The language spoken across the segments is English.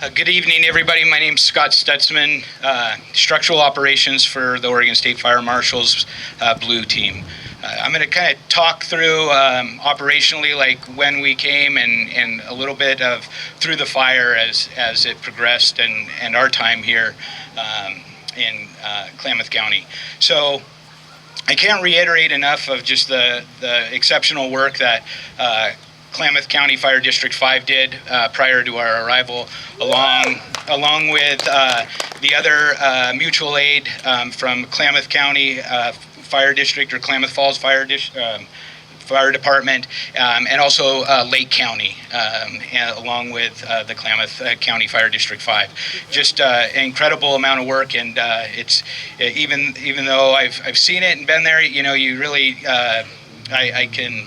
Good evening, everybody. My name is Scott Stutzman, structural operations for the Oregon State Fire Marshal's Blue Team. I'm going to kind of talk through operationally, like when we came, and a little bit of through the fire as it progressed, and our time here in Klamath County. So I can't reiterate enough of just the exceptional work that Klamath County Fire District 5 did prior to our arrival, along with the other mutual aid from Klamath County Fire District or Klamath Falls Fire Department, and also Lake County, along with the Klamath County Fire District 5. Just an incredible amount of work, and it's even though I've seen it and been there, you really I can.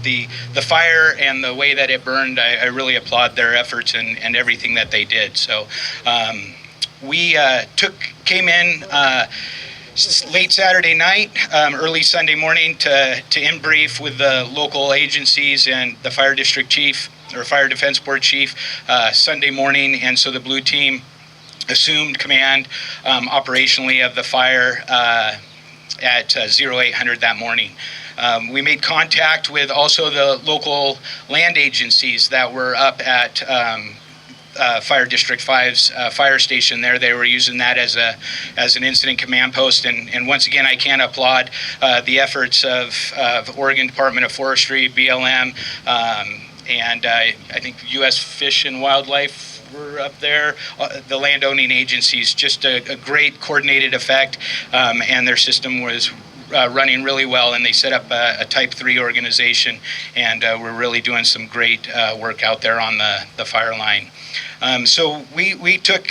The fire and the way that it burned, I really applaud their efforts and everything that they did. So we came in late Saturday night, early Sunday morning to in-brief with the local agencies and the fire district chief or fire defense board chief Sunday morning, and so the Blue Team assumed command operationally of the fire at 0800 that morning. We made contact with also the local land agencies that were up at Fire District 5's fire station there. They were using that as an incident command post. And once again, I can't applaud the efforts of Oregon Department of Forestry, BLM, and I think U.S. Fish and Wildlife were up there, the landowning agencies. Just a great coordinated effect, and their system was running really well, and they set up a Type 3 organization, and we're really doing some great work out there on the fire line. So we took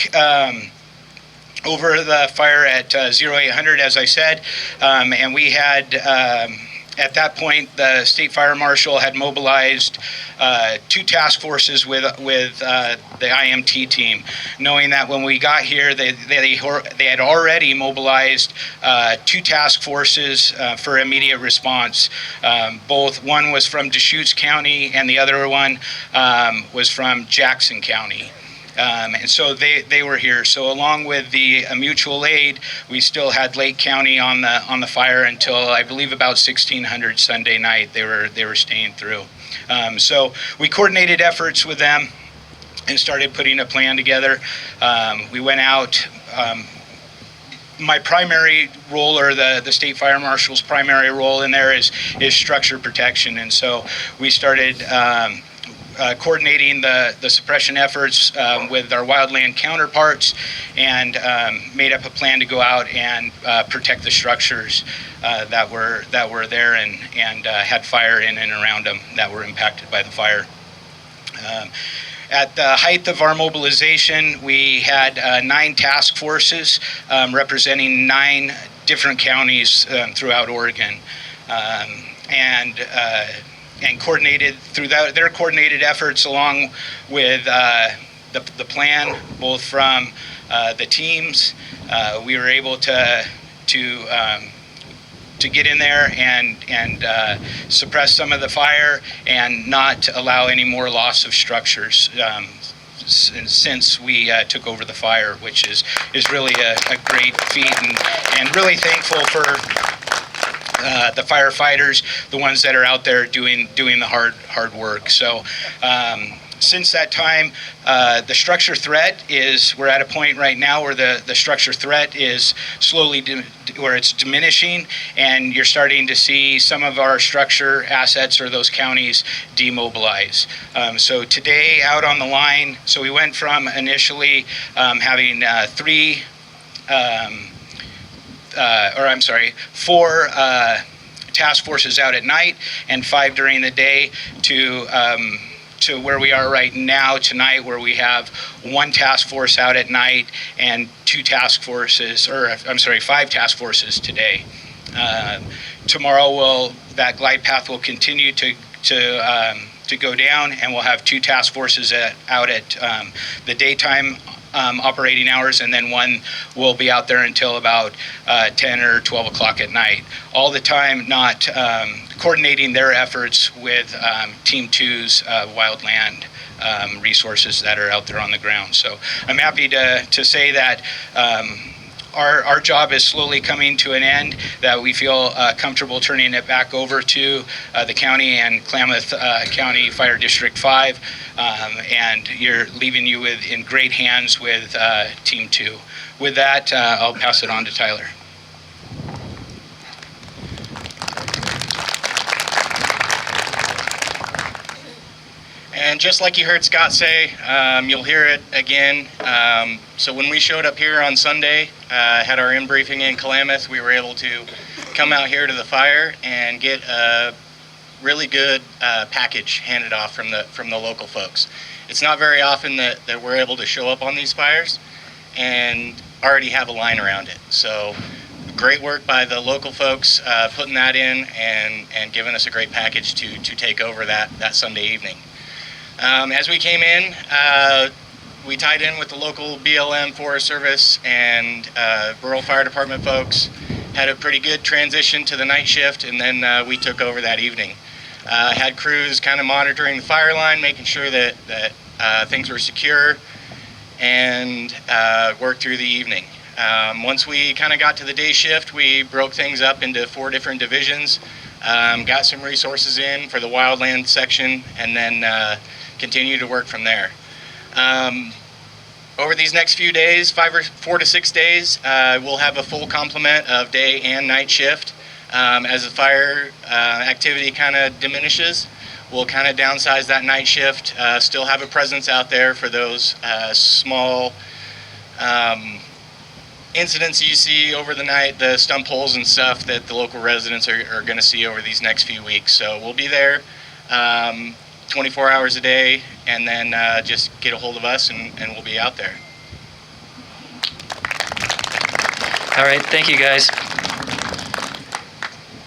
over the fire at 0800, as I said, and we had at that point, the State Fire Marshal had mobilized 2 task forces with the IMT team, knowing that when we got here, they had already mobilized 2 task forces for immediate response. One was from Deschutes County, and the other one was from Jackson County. And so they were here. So along with the mutual aid, we still had Lake County on the fire until I believe about 1600 Sunday night. They were staying through. So we coordinated efforts with them and started putting a plan together. We went out. My primary role, or the State Fire Marshal's primary role in there, is structure protection, and so we started coordinating the suppression efforts with our wildland counterparts, and made up a plan to go out and protect the structures that were there and had fire in and around them that were impacted by the fire. At the height of our mobilization, we had 9 task forces representing 9 different counties throughout Oregon, and coordinated through their coordinated efforts, along with the plan, both from the teams. We were able to get in there and suppress some of the fire and not allow any more loss of structures since we took over the fire, which is really a great feat, and really thankful for the firefighters, the ones that are out there doing the hard work. So since that time, the structure threat we're at a point right now where the structure threat is slowly where it's diminishing, and you're starting to see some of our structure assets or those counties demobilize. So today out on the line, so we went from initially having 4 task forces out at night and 5 during the day, to where we are right now tonight, where we have 1 task force out at night and 5 task forces today. Tomorrow that glide path will continue to to go down, and we'll have 2 task forces out at the daytime operating hours, and then one will be out there until about 10 or 12 o'clock at night. All the time not coordinating their efforts with Team 2's wildland resources that are out there on the ground. So I'm happy to say that our job is slowly coming to an end, that we feel comfortable turning it back over to the county and Klamath County Fire District 5, and you're leaving you in great hands with Team 2. With that, I'll pass it on to Tyler. And just like you heard Scott say, you'll hear it again. So when we showed up here on Sunday, had our in-briefing in Klamath, we were able to come out here to the fire and get a really good package handed off from the local folks. It's not very often that we're able to show up on these fires and already have a line around it. So great work by the local folks putting that in and giving us a great package to take over that Sunday evening. As we came in, we tied in with the local BLM, Forest Service, and rural fire department folks. Had a pretty good transition to the night shift, and then we took over that evening. Had crews kind of monitoring the fire line, making sure that things were secure, and worked through the evening. Once we kind of got to the day shift, we broke things up into 4 different divisions, got some resources in for the wildland section, and then continue to work from there. Over these next few days, 4 to 6 days, we'll have a full complement of day and night shift. As the fire activity kind of diminishes, we'll kind of downsize that night shift, still have a presence out there for those small incidents you see over the night, the stump holes and stuff that the local residents are going to see over these next few weeks. So we'll be there 24 hours a day, and then just get a hold of us and we'll be out there. All right, thank you guys.